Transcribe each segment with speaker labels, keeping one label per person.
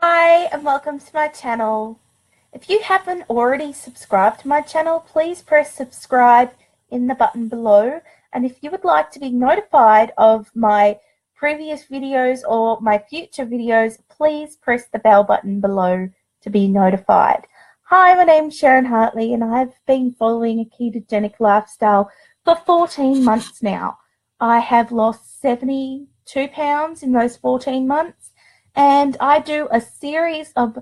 Speaker 1: Hi and welcome to my channel. If you haven't already subscribed to my channel, please press subscribe in the button below. And if you would like to be notified of my previous videos or my future videos, please press the bell button below to be notified. Hi, my name's Sharon Hartley and I've been following a ketogenic lifestyle for 14 months now. I have lost 72 pounds in those 14 months. And I do a series of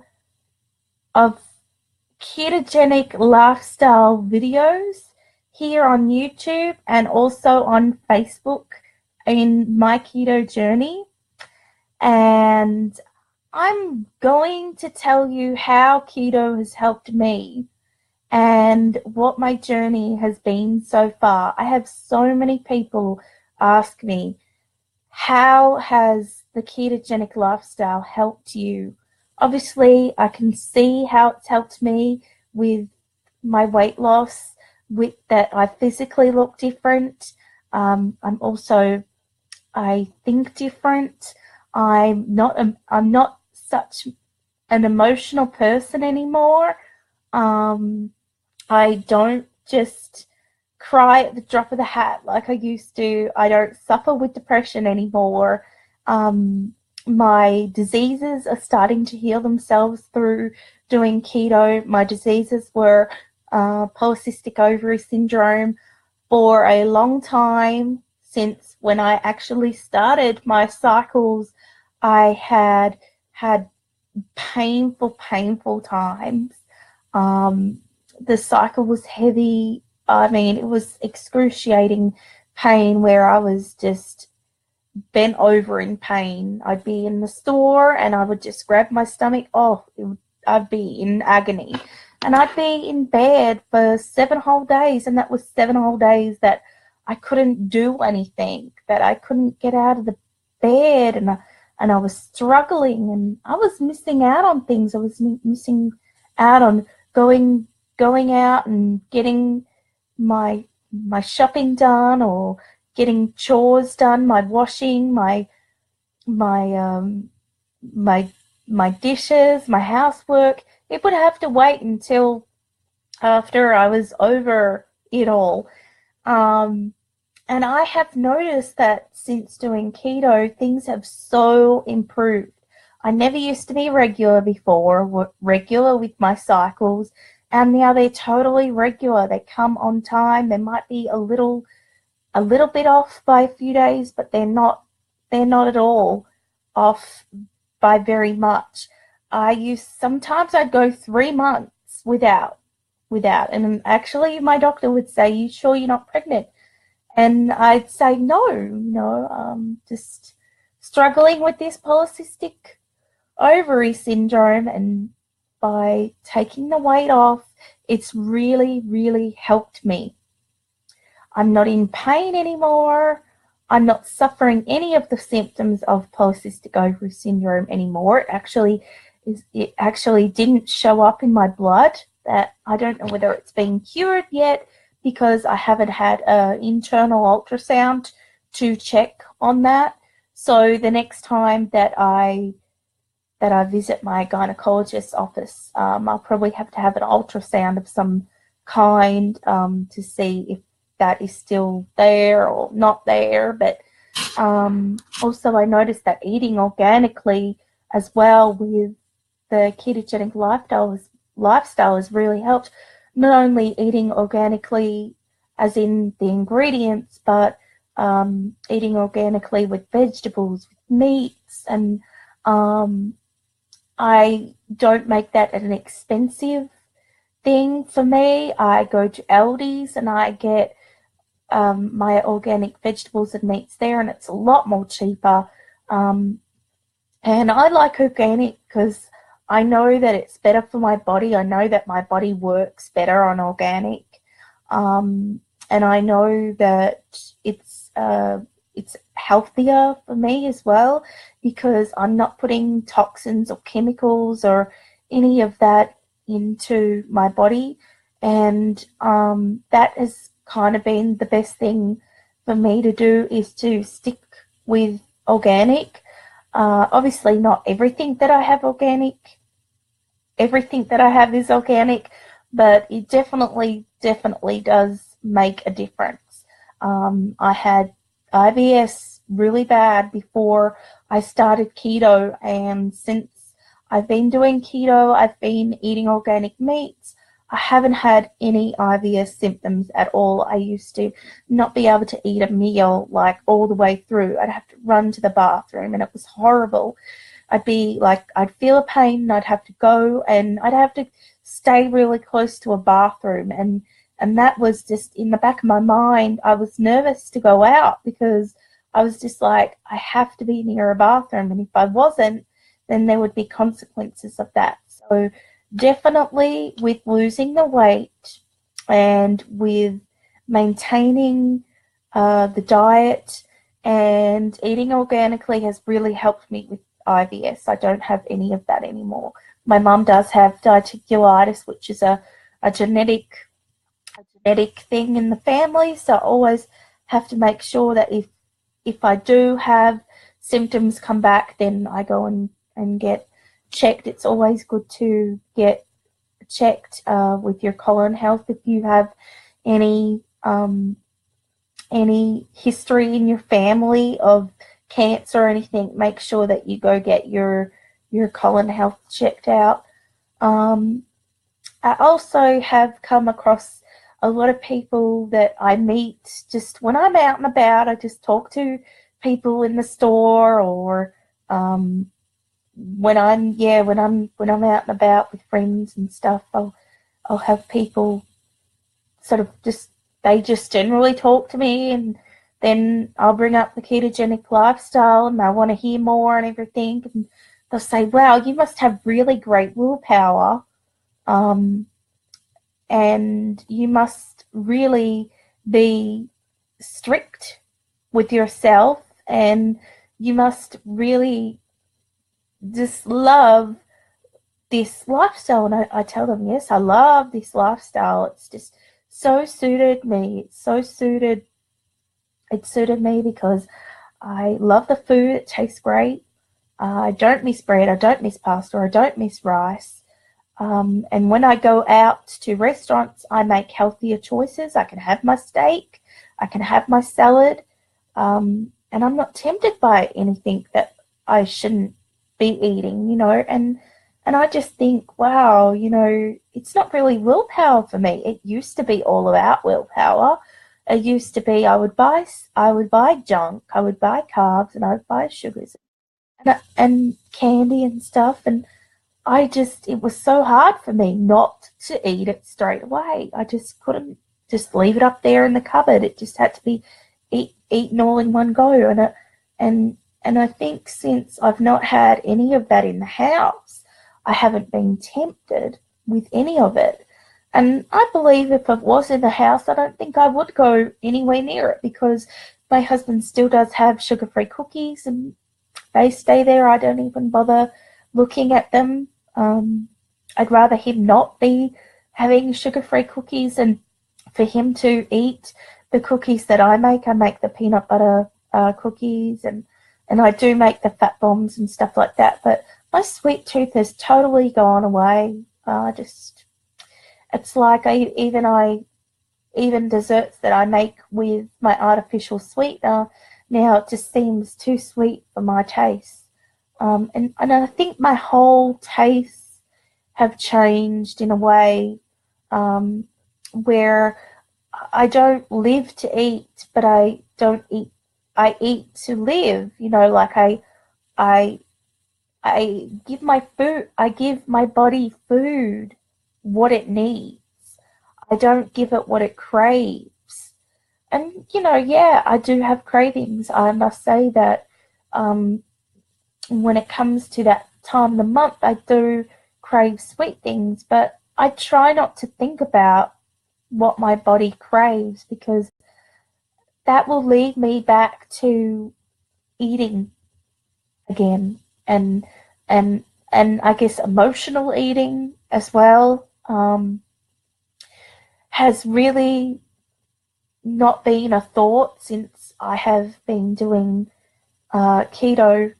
Speaker 1: ketogenic lifestyle videos here on YouTube and also on Facebook in my keto journey. And I'm going to tell you how keto has helped me and what my journey has been so far. I have so many people ask me, how has the ketogenic lifestyle helped you? Obviously, I can see how it's helped me with my weight loss, with that I physically look different. I think different. I'm not such an emotional person anymore. I don't just cry at the drop of the hat like I used to. I don't suffer with depression anymore. My diseases are starting to heal themselves through doing keto. My diseases were polycystic ovary syndrome for a long time. Since when I actually started my cycles, I had painful times. The cycle was heavy. I mean, it was excruciating pain where I was just bent over in pain. I'd be in the store and I would just grab my stomach. I'd be in agony. And I'd be in bed for 7 whole days, and that was 7 whole days that I couldn't do anything, that I couldn't get out of the bed, and I was struggling, and I was missing out on things. I was missing out on going out and getting my shopping done, or getting chores done, my washing, my dishes, my housework. It would have to wait until after I was over it all. And I have noticed that since doing keto, things have so improved. I never used to be regular before, regular with my cycles, and now they're totally regular. They come on time. They might be a little bit off by a few days, but they're not at all off by very much. Sometimes I'd go 3 months without, and actually my doctor would say, "You sure you're not pregnant?" And I'd say, no, just struggling with this polycystic ovary syndrome, and by taking the weight off, it's really helped me. I'm not in pain anymore. I'm not suffering any of the symptoms of polycystic ovary syndrome anymore. It actually didn't show up in my blood. That I don't know whether it's been cured yet, because I haven't had an internal ultrasound to check on that. So the next time that I visit my gynecologist's office, I'll probably have to have an ultrasound of some kind to see if that is still there or not there. But also I noticed that eating organically as well with the ketogenic lifestyle has really helped. Not only eating organically as in the ingredients, but eating organically with vegetables, with meats, and I don't make that an expensive thing for me. I go to Aldi's and I get my organic vegetables and meats there, and it's a lot more cheaper. And I like organic because I know that it's better for my body. I know that my body works better on organic. And I know that it's healthier for me as well, because I'm not putting toxins or chemicals or any of that into my body. And that has kind of been the best thing for me to do, is to stick with organic. Obviously not everything that I have organic, everything that I have is organic, but it definitely does make a difference. I had IBS really bad before I started keto, and since I've been doing keto, I've been eating organic meats. I haven't had any IBS symptoms at all. I used to not be able to eat a meal like all the way through. I'd have to run to the bathroom, and it was horrible. I'd be like, I'd feel a pain and I'd have to go, and I'd have to stay really close to a bathroom. And that was just in the back of my mind. I was nervous to go out because I was just like, I have to be near a bathroom. And if I wasn't, then there would be consequences of that. So definitely with losing the weight and with maintaining the diet and eating organically has really helped me with IBS. I don't have any of that anymore. My mum does have diverticulitis, which is a genetic thing in the family, so I always have to make sure that if I do have symptoms come back, then I go and get checked. It's always good to get checked with your colon health if you have any history in your family of cancer or anything. Make sure that you go get your colon health checked out. I also have come across a lot of people that I meet just when I'm out and about. I just talk to people in the store, or when I'm out and about with friends and stuff. I'll have people sort of they just generally talk to me, and then I'll bring up the ketogenic lifestyle and they want to hear more and everything, and they'll say, wow, you must have really great willpower, and you must really be strict with yourself, and you must really just love this lifestyle. And I tell them, yes, I love this lifestyle. It's just so suited me. It suited me because I love the food. It tastes great. I don't miss bread. I don't miss pasta. I don't miss rice. And when I go out to restaurants, I make healthier choices. I can have my steak. I can have my salad. And I'm not tempted by anything that I shouldn't be eating, and I just think, wow, it's not really willpower for me. It used to be all about willpower. It used to be I would buy junk, I would buy carbs, and I would buy sugars and candy and stuff, and it was so hard for me not to eat it straight away. I just couldn't just leave it up there in the cupboard. It just had to be eaten all in one go, and I think since I've not had any of that in the house, I haven't been tempted with any of it. And I believe if it was in the house, I don't think I would go anywhere near it, because my husband still does have sugar-free cookies and they stay there. I don't even bother looking at them. I'd rather him not be having sugar-free cookies and for him to eat the cookies that I make. I make the peanut butter cookies, and I do make the fat bombs and stuff like that. But my sweet tooth has totally gone away. It's like even desserts that I make with my artificial sweetener, now it just seems too sweet for my taste. And I think my whole tastes have changed in a way where I don't live to eat, but I don't eat. I eat to live. Like I give my body food what it needs. I don't give it what it craves. And, yeah, I do have cravings. I must say that when it comes to that time of the month, I do crave sweet things, but I try not to think about what my body craves, because that will lead me back to eating again, and I guess emotional eating as well has really not been a thought since I have been doing keto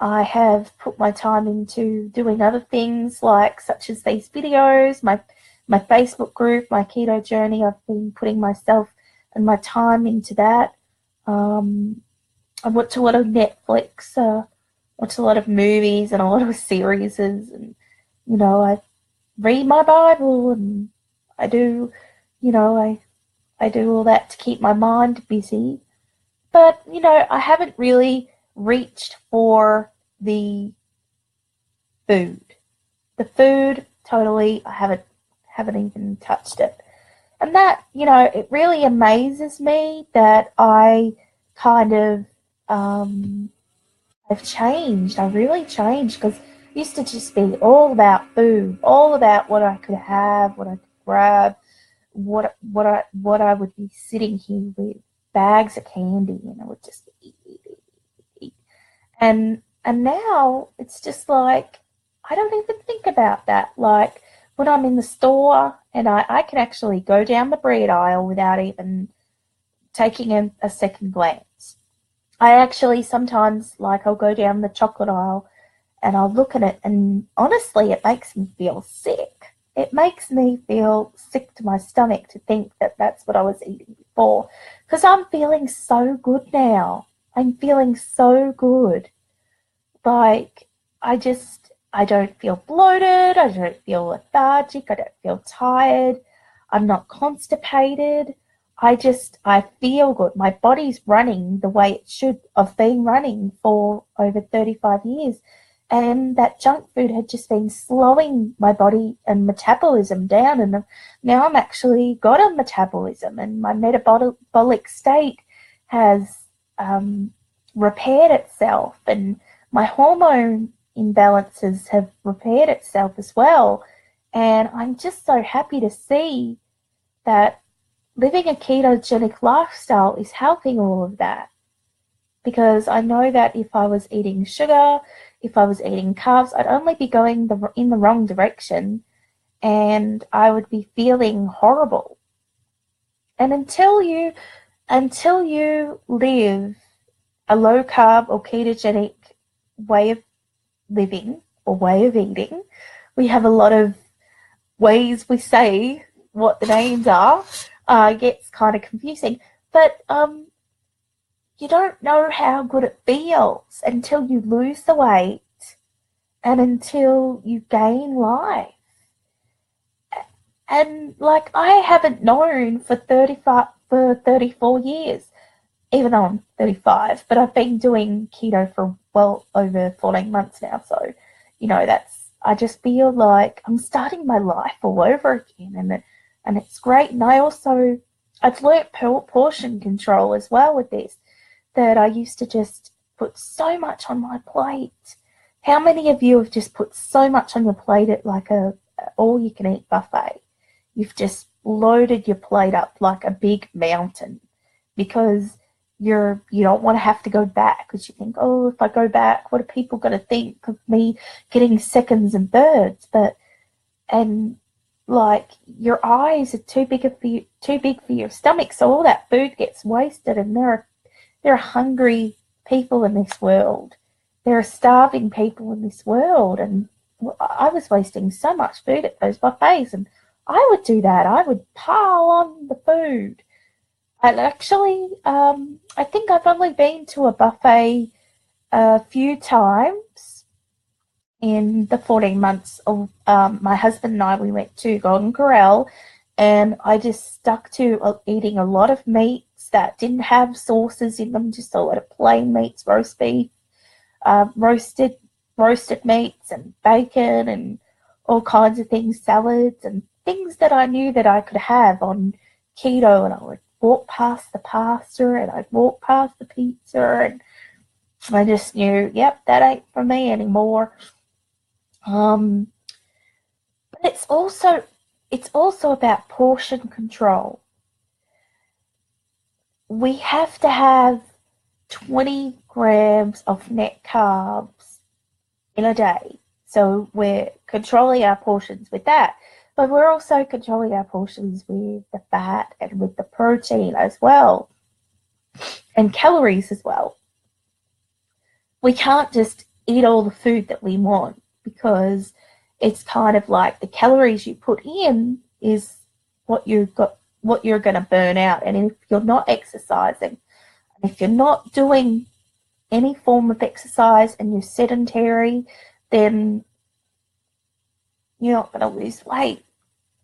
Speaker 1: I have put my time into doing other things like such as these videos, my Facebook group, my keto journey. I've been putting myself and my time into that. I watch a lot of Netflix, watch a lot of movies and a lot of series, and I read my Bible, and I do, I do all that to keep my mind busy. But I haven't really reached for the food. The food, totally, I haven't even touched it. And that, it really amazes me that I kind of I've changed. I really changed, because it used to just be all about food, all about what I could have, what I could grab, what I would be sitting here with bags of candy, and I would just eat, eat, eat, eat. And now it's just like I don't even think about that. Like when I'm in the store and I can actually go down the bread aisle without even taking a second glance. I actually sometimes, like, I'll go down the chocolate aisle and I'll look at it, and honestly, it makes me feel sick. It makes me feel sick to my stomach to think that that's what I was eating before, because I'm feeling so good now. I'm feeling so good. Like, I don't feel bloated. I don't feel lethargic. I don't feel tired. I'm not constipated. I feel good. My body's running the way it should. I've been running for over 35 years. And that junk food had just been slowing my body and metabolism down. And now I'm actually got a metabolism, and my metabolic state has repaired itself. And my hormone imbalances have repaired itself as well. And I'm just so happy to see that living a ketogenic lifestyle is helping all of that, because I know that if I was eating sugar, if I was eating carbs, I'd only be going in the wrong direction, and I would be feeling horrible. And until you live a low carb or ketogenic way of living or way of eating, we have a lot of ways we say what the names are. Gets kind of confusing, but you don't know how good it feels until you lose the weight and until you gain life. And like, I haven't known for 34 years, even though I'm 35, but I've been doing keto for well over 14 months now. So, I just feel like I'm starting my life all over again, and it's great. And I've learnt portion control as well with this, that I used to just put so much on my plate. How many of you have just put so much on your plate at like a all-you-can-eat buffet? You've just loaded your plate up like a big mountain, because you don't want to have to go back, because you think, oh, if I go back, what are people going to think of me getting seconds and thirds? And like, your eyes are too big for your stomach, so all that food gets wasted. And there are hungry people in this world. There are starving people in this world, and I was wasting so much food at those buffets, and I would do that. I would pile on the food. And actually, I think I've only been to a buffet a few times in the 14 months of my husband and I. We went to Golden Corral, and I just stuck to eating a lot of meats that didn't have sauces in them, just a lot of plain meats, roast beef, roasted meats, and bacon, and all kinds of things, salads, and things that I knew that I could have on keto. And I would walk past the pasta, and I'd walk past the pizza, and I just knew, yep, that ain't for me anymore. But it's also about portion control. We have to have 20 grams of net carbs in a day. So we're controlling our portions with that. But we're also controlling our portions with the fat and with the protein as well, and calories as well. We can't just eat all the food that we want, because it's kind of like the calories you put in is what you're going to burn out. And if you're not exercising, and if you're not doing any form of exercise and you're sedentary, then you're not going to lose weight.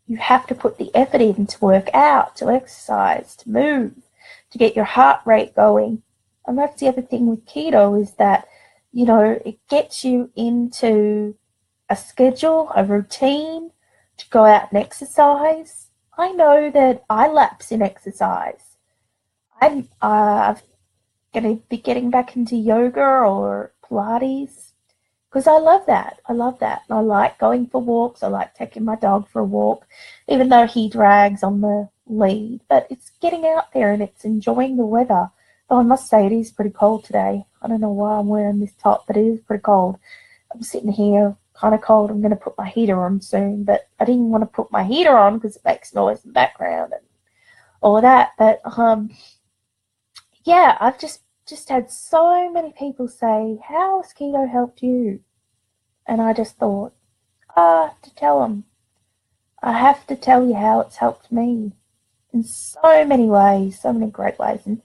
Speaker 1: You have to put the effort in to work out, to exercise, to move, to get your heart rate going. And that's the other thing with keto, is that, you know, it gets you into a schedule, a routine to go out and exercise. I know that I lapse in exercise. I'm going to be getting back into yoga or Pilates, because I love that. I love that. And I like going for walks. I like taking my dog for a walk, even though he drags on the lead. But it's getting out there and it's enjoying the weather. Though I must say, it is pretty cold today. I don't know why I'm wearing this top, but it is pretty cold. I'm sitting here kind of cold. I'm going to put my heater on soon, but I didn't want to put my heater on because it makes noise in the background and all of that. But yeah, I've just had so many people say, how has keto helped you? And I just thought, to tell them. I have to tell you how it's helped me in so many ways, so many great ways. And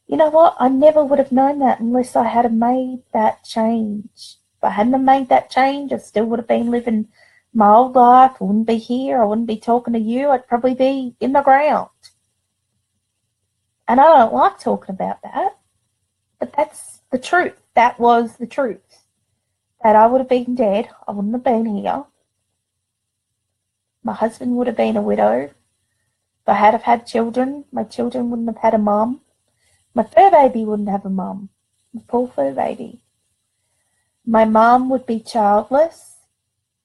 Speaker 1: you know what? I never would have known that unless I had made that change. If I hadn't made that change, I still would have been living my old life. I wouldn't be here. I wouldn't be talking to you. I'd probably be in the ground. And I don't like talking about that. But that's the truth. That was the truth. That I would have been dead. I wouldn't have been here. My husband would have been a widow. If I had have had children, my children wouldn't have had a mum. My fur baby wouldn't have a mum. My poor fur baby. My mum would be childless.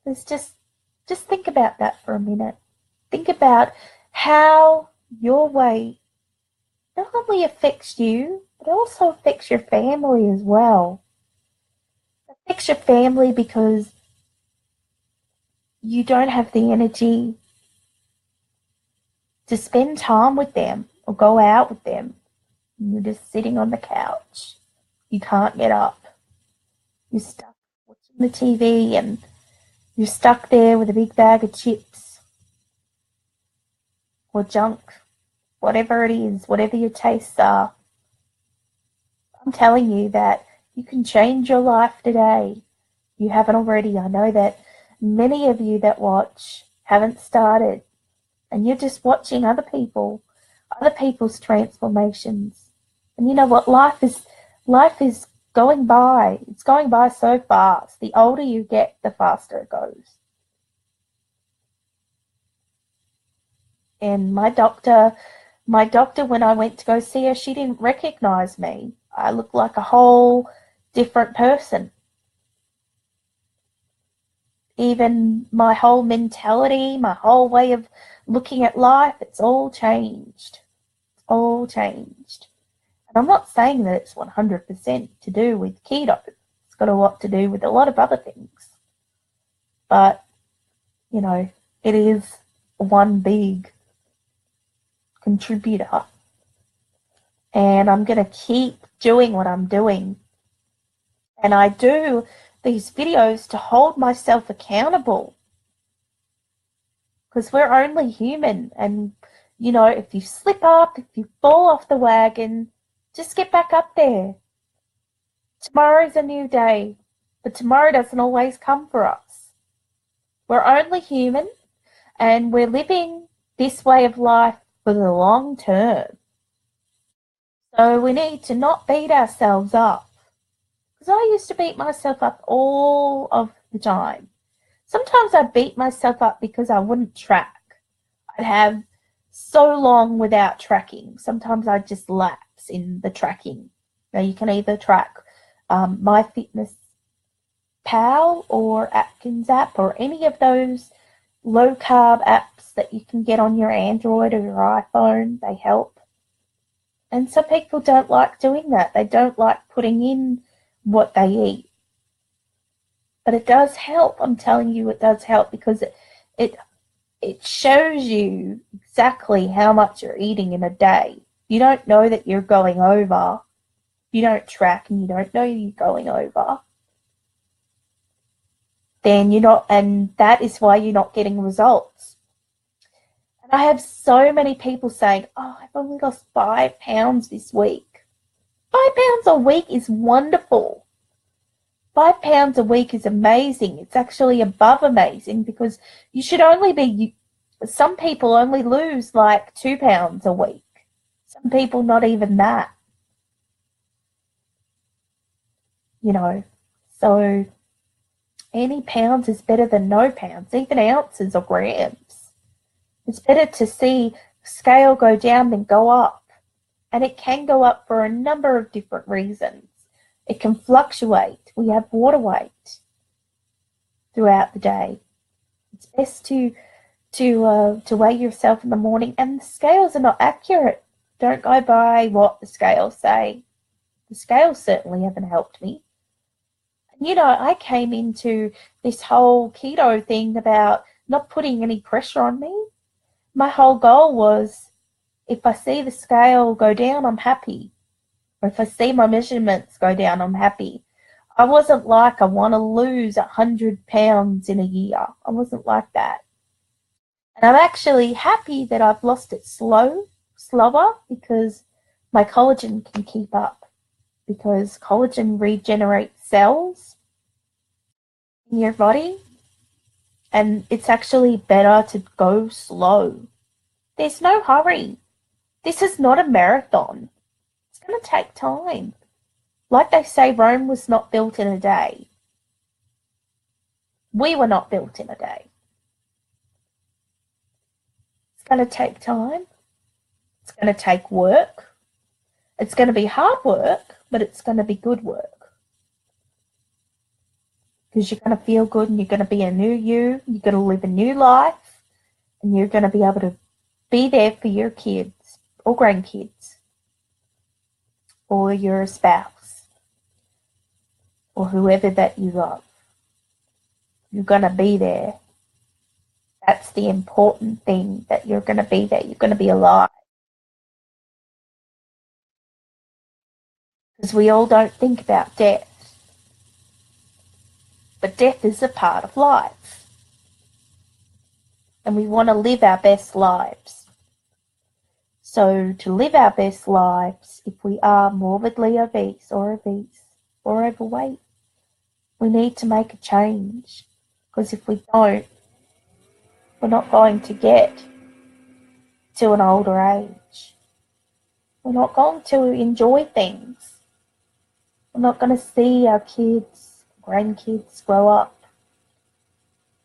Speaker 1: It's just think about that for a minute. Think about how your weight not only affects you, but also affects your family as well. It affects your family because you don't have the energy to spend time with them or go out with them. You're just sitting on the couch. You can't get up. You're stuck watching the TV and you're stuck there with a big bag of chips or junk, whatever it is, whatever your tastes are. I'm telling you that you can change your life today. You haven't already. I know that many of you that watch haven't started, and you're just watching other people's transformations. And you know what? Life is going by. It's going by so fast. The older you get, the faster it goes. And my doctor, when I went to go see her, she didn't recognize me. I looked like a whole different person. Even my whole mentality, my whole way of looking at life, it's all changed. It's all changed. And I'm not saying that it's 100% to do with keto. It's got a lot to do with a lot of other things. But, you know, it is one big contributor. And I'm going to keep doing what I'm doing. And I do these videos to hold myself accountable. Because we're only human. And, you know, if you slip up, if you fall off the wagon, just get back up there. Tomorrow's a new day. But tomorrow doesn't always come for us. We're only human. And we're living this way of life for the long term. So we need to not beat ourselves up. Because I used to beat myself up all of the time. Sometimes I beat myself up because I wouldn't track. I'd have so long without tracking. Sometimes I'd just lapse in the tracking. Now you can either track MyFitnessPal or Atkins app or any of those low-carb apps that you can get on your Android or your iPhone. They help. And some people don't like doing that. They don't like putting in what they eat. But it does help. I'm telling you, it does help because it shows you exactly how much you're eating in a day. You don't know that you're going over. You don't track and you don't know you're going over. then you're not, and that is why you're not getting results. And I have so many people saying, oh, I've only lost 5 pounds this week. 5 pounds a week is wonderful. 5 pounds a week is amazing. It's actually above amazing, because you should only be, some people only lose like 2 pounds a week. Some people not even that. You know, so any pounds is better than no pounds, even ounces or grams. It's better to see scale go down than go up. And it can go up for a number of different reasons. It can fluctuate. We have water weight throughout the day. It's best to weigh yourself in the morning. And the scales are not accurate. Don't go by what the scales say. The scales certainly haven't helped me. You know, I came into this whole keto thing about not putting any pressure on me. My whole goal was, if I see the scale go down, I'm happy. Or if I see my measurements go down, I'm happy. I wasn't like, I want to lose 100 pounds in a year. I wasn't like that. And I'm actually happy that I've lost it slower, because my collagen can keep up. Because collagen regenerates cells in your body. And it's actually better to go slow. There's no hurry. This is not a marathon. It's going to take time. Like they say, Rome was not built in a day. We were not built in a day. It's going to take time. It's going to take work. It's going to be hard work, but it's going to be good work. Because you're going to feel good, and you're going to be a new you. You're going to live a new life. And you're going to be able to be there for your kids or grandkids or your spouse or whoever that you love. You're going to be there. That's the important thing, that you're going to be there. You're going to be alive. Because we all don't think about death. But death is a part of life. And we want to live our best lives. So to live our best lives, if we are morbidly obese or overweight, we need to make a change. Because if we don't, we're not going to get to an older age. We're not going to enjoy things. We're not going to see our kids, grandkids grow up.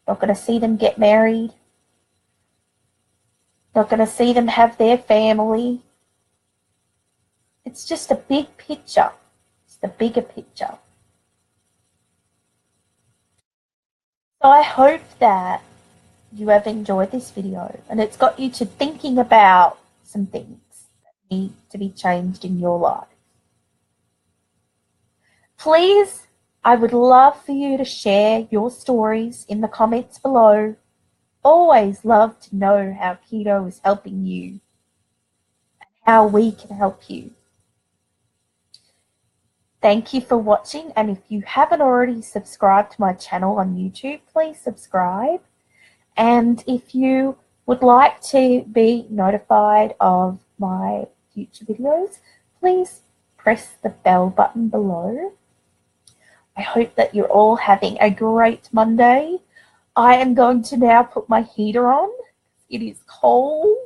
Speaker 1: We're not going to see them get married. Not going to see them have their family. It's just a big picture. It's the bigger picture. So I hope that you have enjoyed this video, and it's got you to thinking about some things that need to be changed in your life. Please, I would love for you to share your stories in the comments below. Always love to know how keto is helping you and how we can help you. Thank you for watching, and if you haven't already subscribed to my channel on YouTube, please subscribe. And if you would like to be notified of my future videos, please press the bell button below. I hope that you're all having a great Monday. I am going to now put my heater on. It is cold.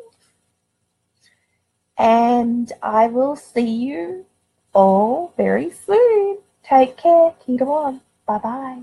Speaker 1: And I will see you all very soon. Take care. Keto On. Bye-bye.